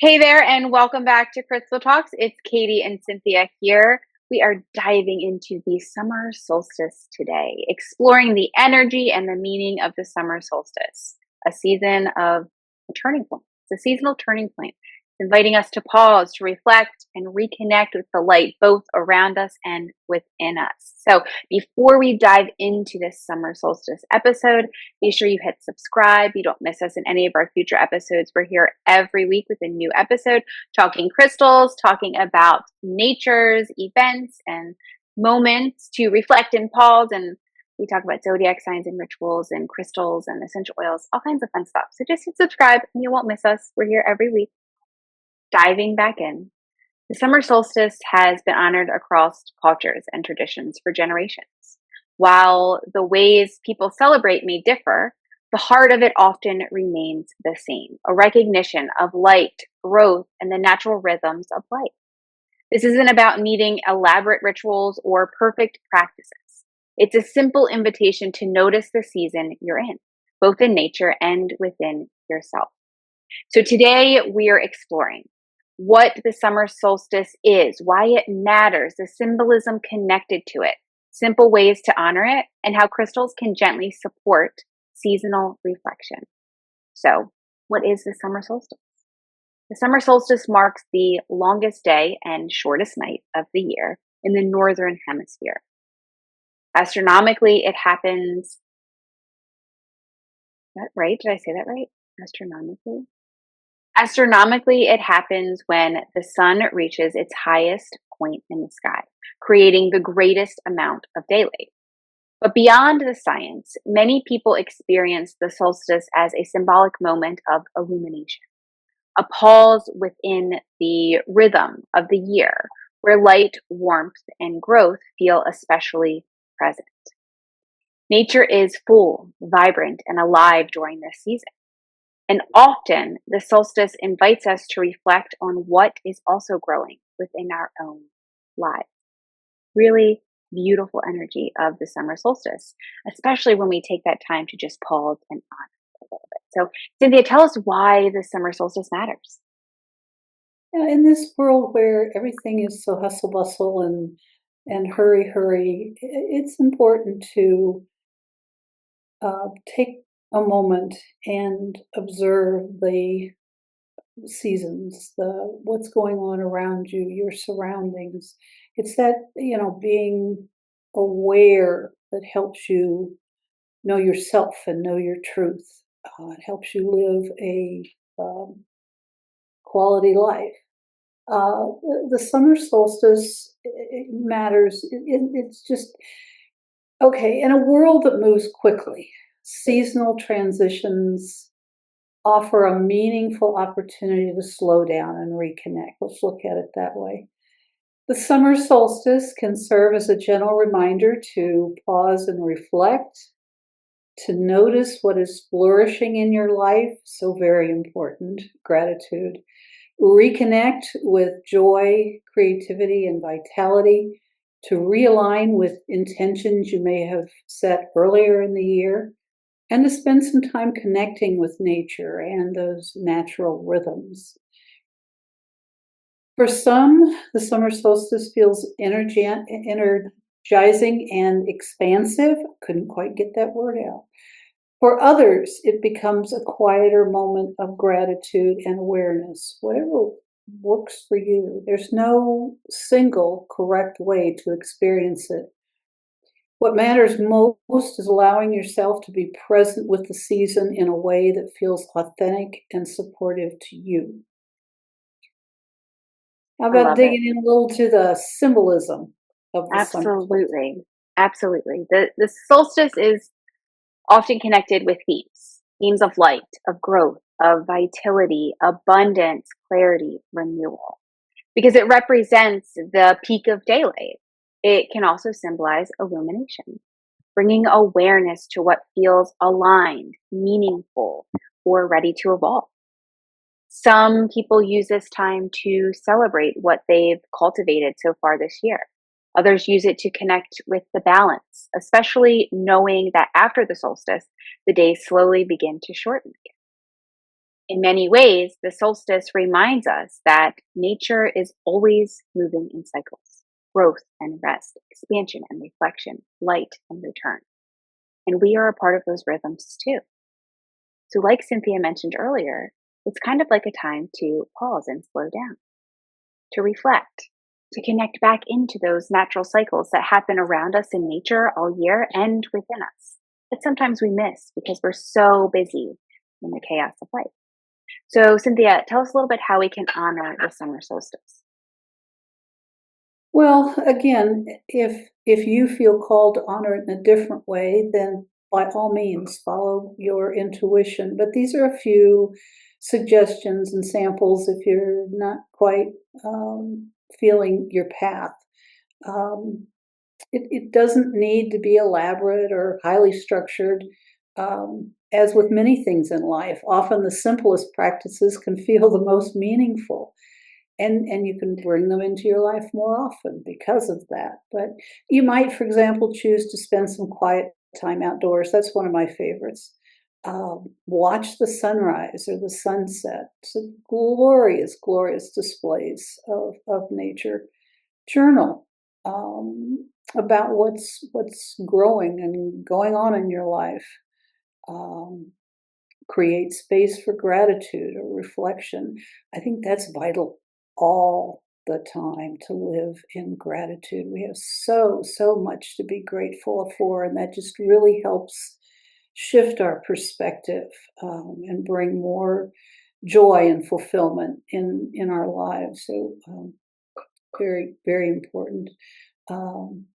Hey there, and welcome back to Crystal Talks. It's Katie and Cynthia here. We are diving into the summer solstice today, exploring the energy and the meaning of the summer solstice, a season of a turning point. It's a seasonal turning point, inviting us to pause, to reflect, and reconnect with the light both around us and within us. So, before we dive into this summer solstice episode, be sure you hit subscribe. You don't miss us in any of our future episodes. We're here every week with a new episode, talking crystals, talking about nature's events and moments to reflect and pause. And we talk about zodiac signs and rituals and crystals and essential oils, all kinds of fun stuff. So just hit subscribe and you won't miss us. We're here every week. Diving back in. The summer solstice has been honored across cultures and traditions for generations. While the ways people celebrate may differ, the heart of it often remains the same, a recognition of light, growth, and the natural rhythms of life. This isn't about needing elaborate rituals or perfect practices. It's a simple invitation to notice the season you're in, both in nature and within yourself. So today we are exploring what the summer solstice is, why it matters, the symbolism connected to it, simple ways to honor it, and how crystals can gently support seasonal reflection. So, what is the summer solstice? The summer solstice marks the longest day and shortest night of the year in the northern hemisphere. Astronomically, it happens. Is that right? Did I say that right? Astronomically? Astronomically, it happens when the sun reaches its highest point in the sky, creating the greatest amount of daylight. But beyond the science, many people experience the solstice as a symbolic moment of illumination, a pause within the rhythm of the year where light, warmth, and growth feel especially present. Nature is full, vibrant, and alive during this season. And often the solstice invites us to reflect on what is also growing within our own lives. Really beautiful energy of the summer solstice, especially when we take that time to just pause and honor a little bit. So, Cynthia, tell us why the summer solstice matters. Yeah, in this world where everything is so hustle bustle and hurry hurry, it's important to take a moment and observe the seasons, the what's going on around you, your surroundings. It's that being aware that helps you know yourself and know your truth. It helps you live a quality life. The summer solstice it matters. It's just okay in a world that moves quickly. Seasonal transitions offer a meaningful opportunity to slow down and reconnect. Let's look at it that way. The summer solstice can serve as a gentle reminder to pause and reflect, to notice what is flourishing in your life, so very important, gratitude, reconnect with joy, creativity, and vitality, to realign with intentions you may have set earlier in the year, and to spend some time connecting with nature and those natural rhythms. For some, the summer solstice feels energizing and expansive. Couldn't quite get that word out. For others, it becomes a quieter moment of gratitude and awareness, whatever works for you. There's no single correct way to experience it. What matters most is allowing yourself to be present with the season in a way that feels authentic and supportive to you. How I about love it. digging in a little to the symbolism of the summer solstice? Absolutely. Absolutely. The solstice is often connected with themes of light, of growth, of vitality, abundance, clarity, renewal, because it represents the peak of daylight. It can also symbolize illumination, bringing awareness to what feels aligned, meaningful, or ready to evolve. Some people use this time to celebrate what they've cultivated so far this year. Others use it to connect with the balance, especially knowing that after the solstice, the days slowly begin to shorten again. In many ways, the solstice reminds us that nature is always moving in cycles: growth and rest, expansion and reflection, light and return. And we are a part of those rhythms too. So, like Cynthia mentioned earlier, it's kind of like a time to pause and slow down, to reflect, to connect back into those natural cycles that happen around us in nature all year and within us, that sometimes we miss because we're so busy in the chaos of life. So, Cynthia, tell us a little bit how we can honor the summer solstice. Well, again, if you feel called to honor it in a different way, then by all means follow your intuition. But these are a few suggestions and samples if you're not quite feeling your path. Um, it doesn't need to be elaborate or highly structured. As with many things in life, often the simplest practices can feel the most meaningful, and you can bring them into your life more often because of that. But you might, for example, choose to spend some quiet time outdoors. That's one of my favorites. Watch the sunrise or the sunset. It's a glorious, glorious displays of nature. Journal about what's growing and going on in your life. Um, Create space for gratitude or reflection. I think that's vital all the time, to live in gratitude. We have so much to be grateful for, and that just really helps shift our perspective and bring more joy and fulfillment in our lives. So very, very important. Um,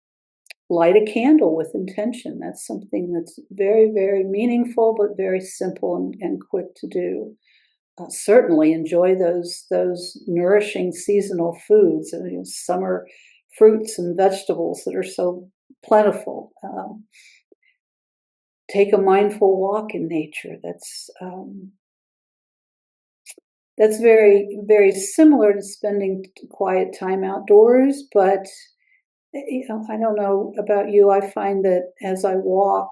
Light a candle with intention. That's something that's very, very meaningful, but very simple and quick to do. Certainly enjoy those nourishing seasonal foods, and summer fruits and vegetables that are so plentiful. Take a mindful walk in nature. That's very, very similar to spending quiet time outdoors, but I don't know about you. I find that as I walk,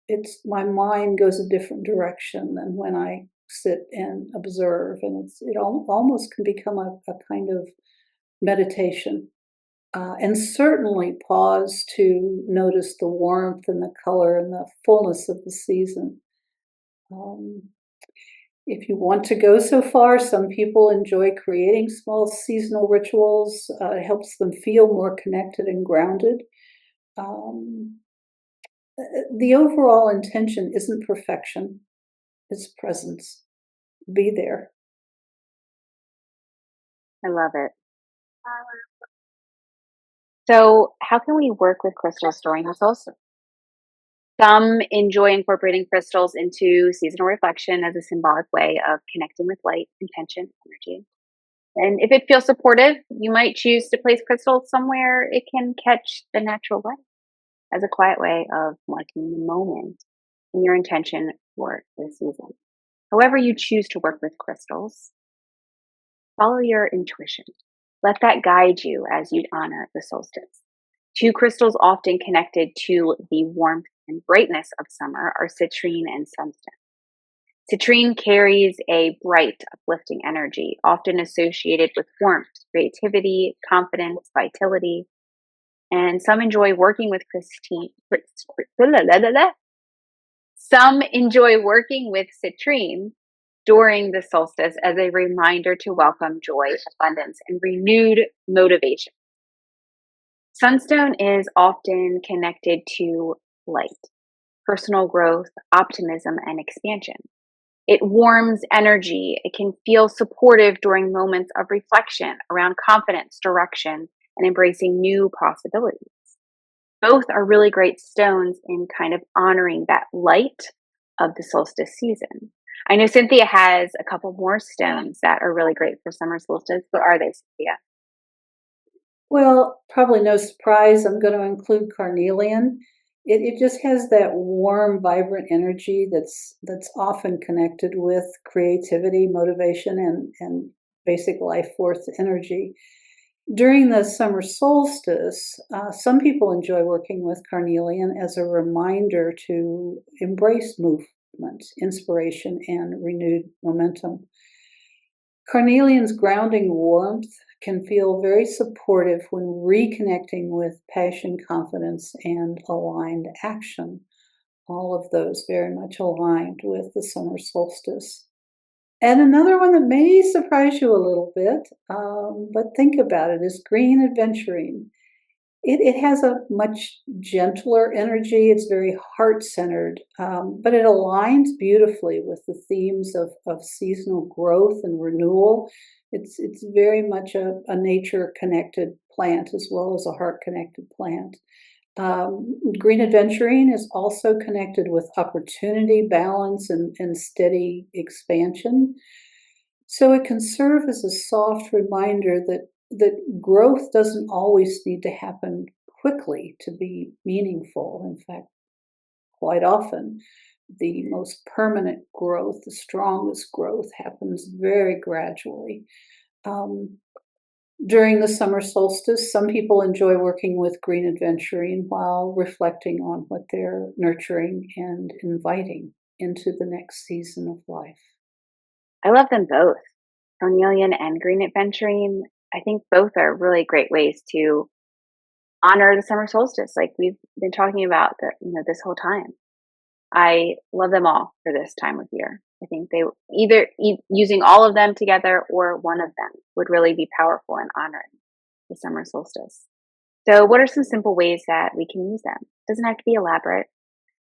it's my mind goes a different direction than when I sit and observe, and almost can become a kind of meditation. And certainly pause to notice the warmth and the color and the fullness of the season. Um, if you want to go so far, some people enjoy creating small seasonal rituals. It helps them feel more connected and grounded. Um, the overall intention isn't perfection, it's presence. Be there. I love it. So, how can we work with crystals during the solstice? Some enjoy incorporating crystals into seasonal reflection as a symbolic way of connecting with light, intention, energy. And if it feels supportive, you might choose to place crystals somewhere it can catch the natural light as a quiet way of marking the moment and your intention for the season. However, you choose to work with crystals, follow your intuition. Let that guide you as you honor the solstice. Two crystals often connected to the warmth and brightness of summer are citrine and sunstone. Citrine carries a bright, uplifting energy, often associated with warmth, creativity, confidence, vitality. And some enjoy working with some enjoy working with citrine during the solstice as a reminder to welcome joy, abundance, and renewed motivation. Sunstone is often connected to light, personal growth, optimism, and expansion. It warms energy. It can feel supportive during moments of reflection around confidence, direction, and embracing new possibilities. Both are really great stones in kind of honoring that light of the solstice season. I know Cynthia has a couple more stones that are really great for summer solstice. What are they, Cynthia? Well, probably no surprise, I'm going to include carnelian. It just has that warm, vibrant energy that's often connected with creativity, motivation, and basic life force energy. During the summer solstice, some people enjoy working with carnelian as a reminder to embrace inspiration, and renewed momentum. Carnelian's grounding warmth can feel very supportive when reconnecting with passion, confidence, and aligned action. All of those very much aligned with the summer solstice. And another one that may surprise you a little bit, but think about it, is Green Aventurine. It has a much gentler energy. It's very heart-centered, but it aligns beautifully with the themes of seasonal growth and renewal. It's very much a nature-connected plant as well as a heart-connected plant. Green Aventurine is also connected with opportunity, balance, and steady expansion. So it can serve as a soft reminder that growth doesn't always need to happen quickly to be meaningful. In fact, quite often, the most permanent growth, the strongest growth, happens very gradually. During the summer solstice, some people enjoy working with Green Aventurine while reflecting on what they're nurturing and inviting into the next season of life. I love them both, Carnelian and Green Aventurine. I think both are really great ways to honor the summer solstice, like we've been talking about this whole time. I love them all for this time of year. I think they either using all of them together or one of them would really be powerful in honoring the summer solstice. So, what are some simple ways that we can use them? It doesn't have to be elaborate.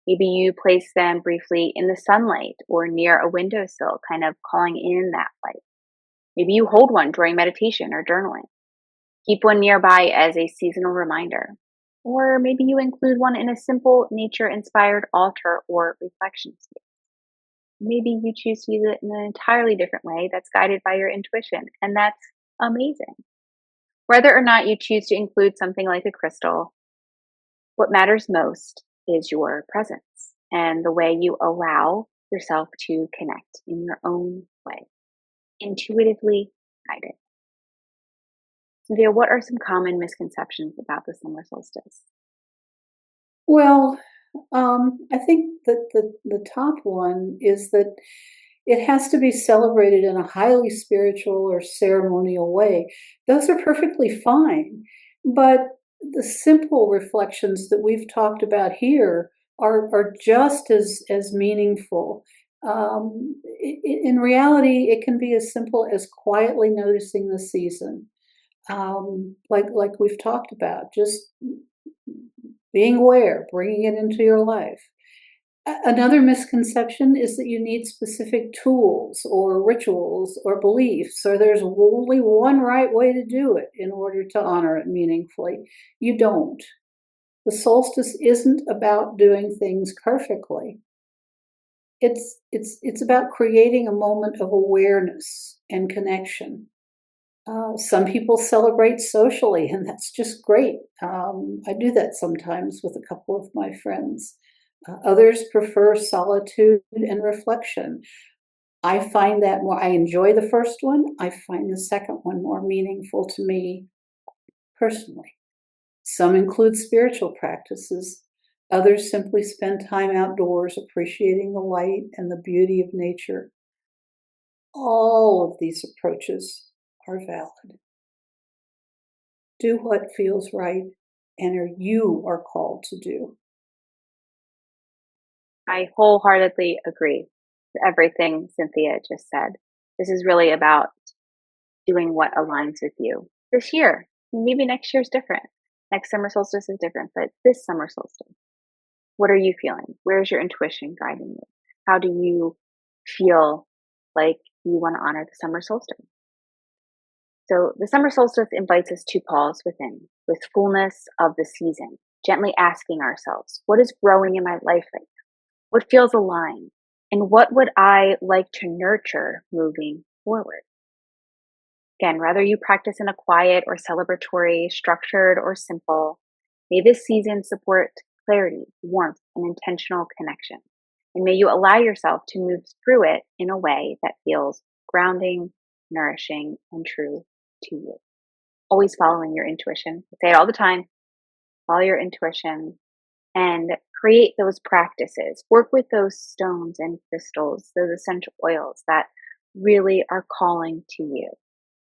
Maybe you place them briefly in the sunlight or near a windowsill, kind of calling in that light. Maybe you hold one during meditation or journaling. Keep one nearby as a seasonal reminder. Or maybe you include one in a simple nature inspired altar or reflection space. Maybe you choose to use it in an entirely different way that's guided by your intuition, and that's amazing. Whether or not you choose to include something like a crystal, what matters most is your presence and the way you allow yourself to connect in your own way, intuitively guided. Cynthia, what are some common misconceptions about the summer solstice? Well, I think that the top one is that it has to be celebrated in a highly spiritual or ceremonial way. Those are perfectly fine, but the simple reflections that we've talked about here are just as meaningful. In reality, it can be as simple as quietly noticing the season, like we've talked about, just being aware, bringing it into your life. Another misconception is that you need specific tools or rituals or beliefs, or there's only one right way to do it in order to honor it meaningfully. You don't. The solstice isn't about doing things perfectly. It's about creating a moment of awareness and connection. Some people celebrate socially, and that's just great. I do that sometimes with a couple of my friends. Others prefer solitude and reflection. I find that more, I enjoy the first one. I find the second one more meaningful to me personally. Some include spiritual practices. Others simply spend time outdoors appreciating the light and the beauty of nature. All of these approaches are valid. Do what feels right and you are called to do. I wholeheartedly agree with everything Cynthia just said. This is really about doing what aligns with you this year. Maybe next year's different. Next summer solstice is different, but this summer solstice, what are you feeling? Where's your intuition guiding you? How do you feel like you want to honor the summer solstice? So the summer solstice invites us to pause within, with fullness of the season, gently asking ourselves, what is growing in my life right now? What feels aligned? And what would I like to nurture moving forward? Again, whether you practice in a quiet or celebratory, structured or simple, may this season support clarity, warmth, and intentional connection. And may you allow yourself to move through it in a way that feels grounding, nourishing, and true to you. Always following your intuition. I say it all the time. Follow your intuition. and create those practices. Work with those stones and crystals, those essential oils that really are calling to you.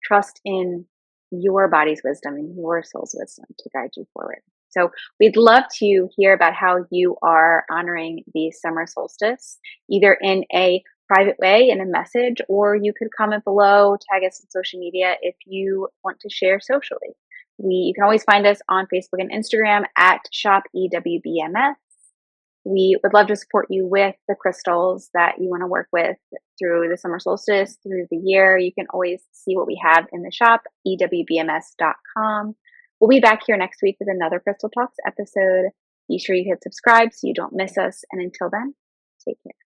Trust in your body's wisdom and your soul's wisdom to guide you forward. So we'd love to hear about how you are honoring the summer solstice, either in a private way in a message, or you could comment below, tag us on social media if you want to share socially. You can always find us on Facebook and Instagram at shopewbms. We would love to support you with the crystals that you want to work with through the summer solstice, through the year. You can always see what we have in the shop, ewbms.com. We'll be back here next week with another Crystal Talks episode. Be sure you hit subscribe so you don't miss us. And until then, take care.